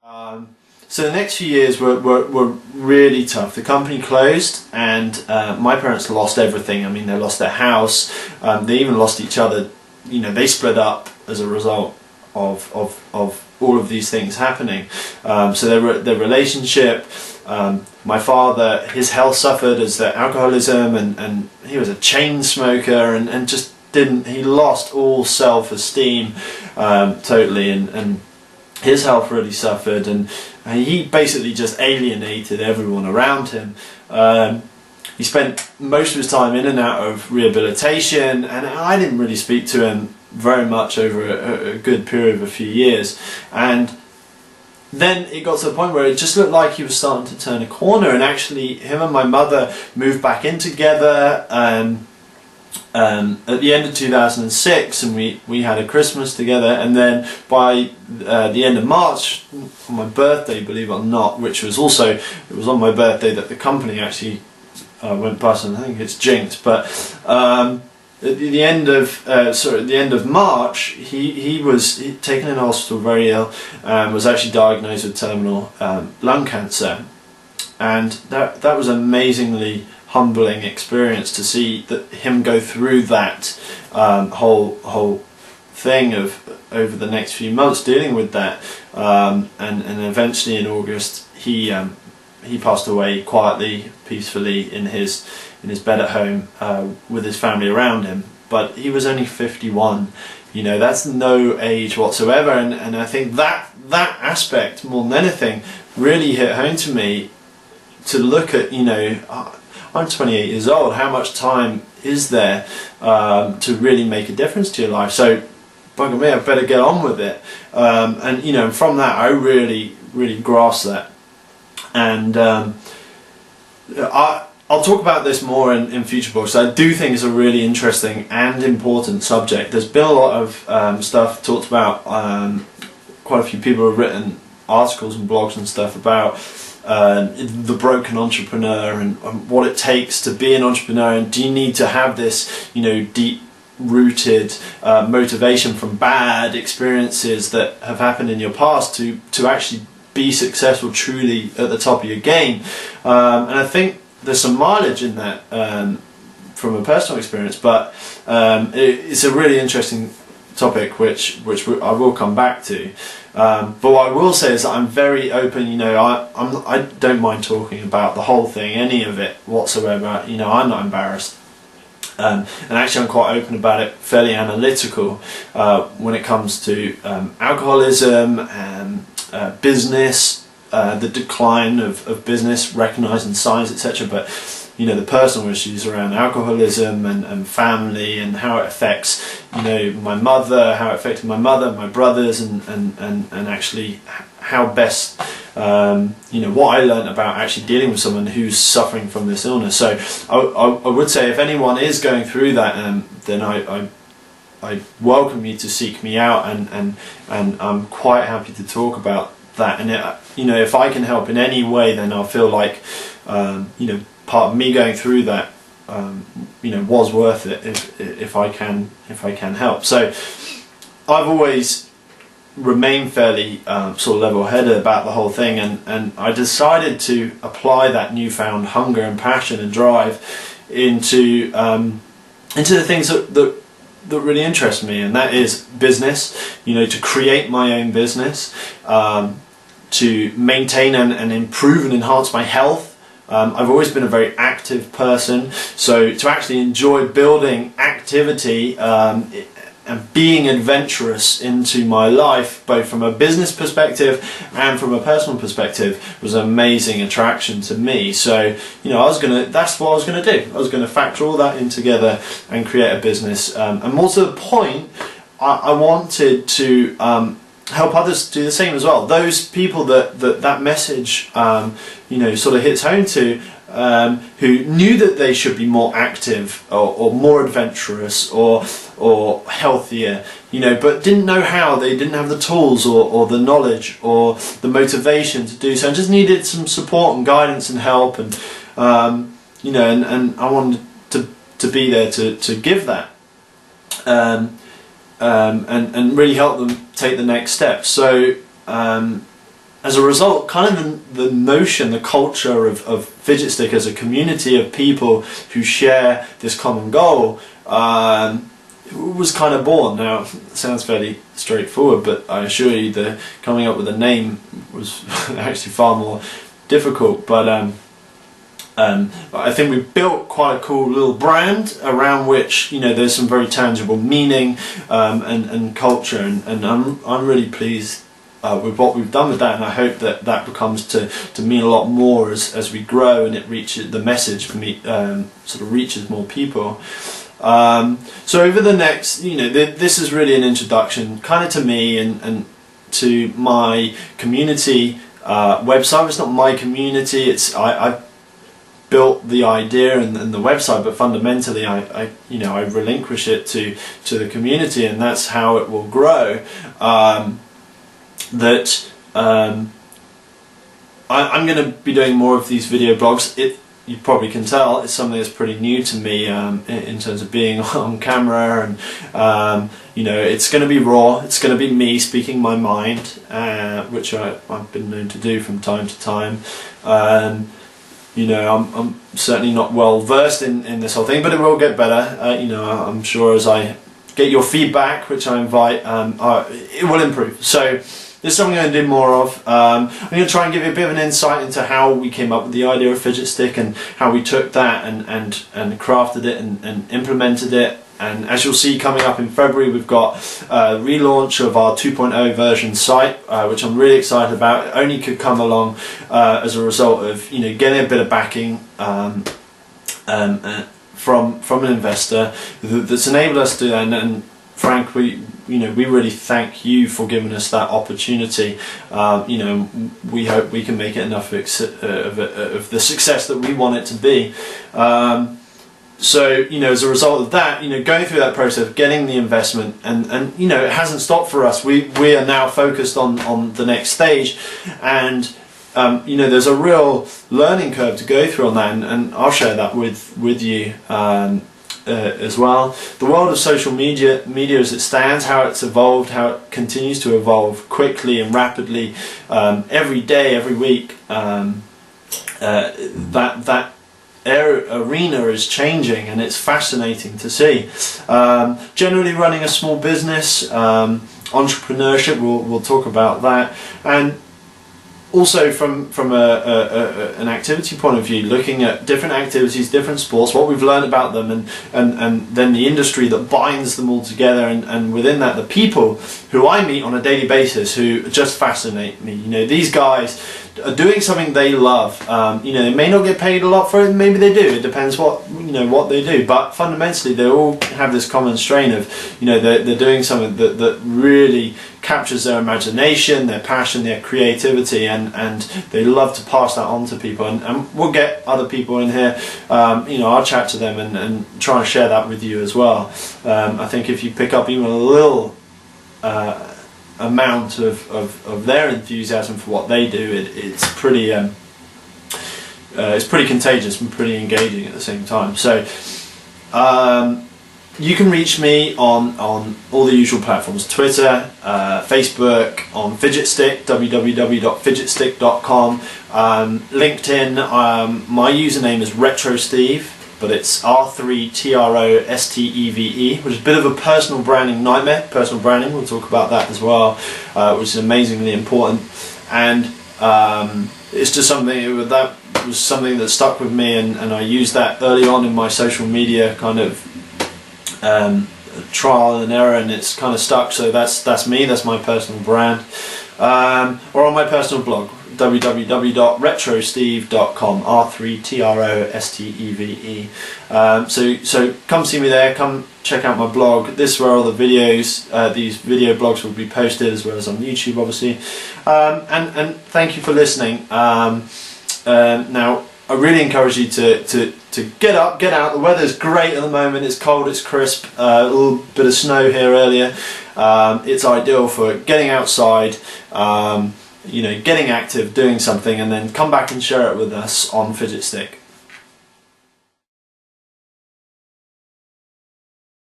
So the next few years were really tough. The company closed, and my parents lost everything. I mean, they lost their house. They even lost each other. You know, they split up as a result of all of these things happening. So their relationship. My father, his health suffered as the alcoholism, and he was a chain smoker, and just didn't. He lost all self-esteem totally, and his health really suffered, and he basically just alienated everyone around him. He spent most of his time in and out of rehabilitation, and I didn't really speak to him very much over a good period of a few years. And then it got to the point where it just looked like he was starting to turn a corner, and actually him and my mother moved back in together at the end of 2006, and we had a Christmas together, and then by the end of March, on my birthday, believe it or not, which was also, it was on my birthday that the company actually went bust, and I think it's jinxed, but at the end of March, he was taken in hospital very ill, was actually diagnosed with terminal lung cancer, and that was amazingly humbling experience to see that him go through that whole thing of over the next few months dealing with that, and eventually in August he passed away quietly, peacefully in his bed at home with his family around him. But he was only 51. You know, that's no age whatsoever, and I think that aspect more than anything really hit home to me, to look at, you know, I'm 28 years old, how much time is there to really make a difference to your life? So, bugger me, I better get on with it. And you know, from that I really grasped that. And I'll talk about this more in future books. I do think it's a really interesting and important subject. There's been a lot of stuff talked about, quite a few people have written articles and blogs and stuff about the broken entrepreneur, and what it takes to be an entrepreneur, and do you need to have this, you know, deep rooted motivation from bad experiences that have happened in your past to actually be successful truly at the top of your game. And I think there's some mileage in that from a personal experience, but it's a really interesting topic which I will come back to. But what I will say is that I'm very open. You know, I don't mind talking about the whole thing, any of it whatsoever. You know, I'm not embarrassed, and actually I'm quite open about it, fairly analytical when it comes to alcoholism and business, the decline of business, recognising signs, etc. But you know, the personal issues around alcoholism and family, and how it affects, you know, my mother, how it affected my mother, my brothers, and actually how best, you know, what I learned about actually dealing with someone who's suffering from this illness. So I would say if anyone is going through that, then I welcome you to seek me out, and I'm quite happy to talk about that. And you know, if I can help in any way, then I'll feel like, you know, part of me going through that, you know, was worth it if I can help. So I've always remained fairly sort of level-headed about the whole thing, and I decided to apply that newfound hunger and passion and drive into the things that really interest me, and that is business. You know, to create my own business, to maintain and improve and enhance my health. I've always been a very active person, so to actually enjoy building activity and being adventurous into my life, both from a business perspective and from a personal perspective, was an amazing attraction to me. So, you know, that's what I was gonna do. I was gonna factor all that in together and create a business. And more to the point, I wanted to help others do the same as well. Those people that message, you know, sort of hits home to, who knew that they should be more active or more adventurous or healthier, you know, but didn't know how. They didn't have the tools or the knowledge or the motivation to do so, and just needed some support and guidance and help, and you know, and I wanted to be there to give that. And really help them take the next step. So as a result, kind of the notion, the culture of Fidgetstick as a community of people who share this common goal was kind of born. Now, it sounds fairly straightforward, but I assure you the coming up with a name was actually far more difficult. But I think we've built quite a cool little brand around which, you know, there's some very tangible meaning and culture, and I'm really pleased with what we've done with that, and I hope that that becomes to mean a lot more as we grow, and it reaches, the message for me sort of reaches more people. So over the next, you know, this is really an introduction kind of to me and to my community website. It's not my community, it's I built the idea and the website, but fundamentally I relinquish it to the community, and that's how it will grow. I'm going to be doing more of these video blogs. You probably can tell it's something that's pretty new to me in terms of being on camera, and you know, it's going to be raw. It's going to be me speaking my mind, which I've been known to do from time to time. You know, I'm certainly not well versed in this whole thing, but it will get better. You know, I'm sure as I get your feedback, which I invite, it will improve. So this is something I'm going to do more of. I'm going to try and give you a bit of an insight into how we came up with the idea of Fidgetstick and how we took that and crafted it and implemented it. And as you'll see coming up in February, we've got a relaunch of our 2.0 version site, which I'm really excited about. It only could come along as a result of, you know, getting a bit of backing from an investor that's enabled us to do that. And Frank, we really thank you for giving us that opportunity. You know, we hope we can make it enough of the success that we want it to be. So, you know, as a result of that, you know, going through that process, getting the investment, and you know, it hasn't stopped for us. We are now focused on the next stage, and you know, there's a real learning curve to go through on that, and I'll share that with you as well. The world of social media as it stands, how it's evolved, how it continues to evolve quickly and rapidly, every day, every week. That arena is changing, and it's fascinating to see. Generally running a small business, entrepreneurship, we'll talk about that, and also from an activity point of view, looking at different activities, different sports, what we've learned about them, and then the industry that binds them all together, and within that the people who I meet on a daily basis who just fascinate me. You know, these guys are doing something they love. You know, they may not get paid a lot for it, maybe they do, it depends what they do, but fundamentally they all have this common strain of, you know, they're doing something that really captures their imagination, their passion, their creativity, and they love to pass that on to people, and we'll get other people in here. You know, I'll chat to them and try and share that with you as well. I think if you pick up even a little amount of their enthusiasm for what they do, it's pretty contagious and pretty engaging at the same time. So you can reach me on all the usual platforms: Twitter, Facebook, on Fidgetstick, www.fidgetstick.com, LinkedIn. My username is R3trosteve, but it's R3trosteve, which is a bit of a personal branding nightmare. Personal branding, we'll talk about that as well, which is amazingly important. And it's just something that was something that stuck with me, and I used that early on in my social media kind of trial and error, and it's kind of stuck. So that's me, that's my personal brand. Or on my personal blog, www.r3trosteve.com, R3trosteve. So come see me there, come check out my blog. This is where all the videos, these video blogs will be posted, as well as on YouTube, obviously. And thank you for listening. Now, I really encourage you to get up, get out. The weather's great at the moment. It's cold, it's crisp, a little bit of snow here earlier. It's ideal for getting outside, you know, getting active, doing something, and then come back and share it with us on Fidgetstick.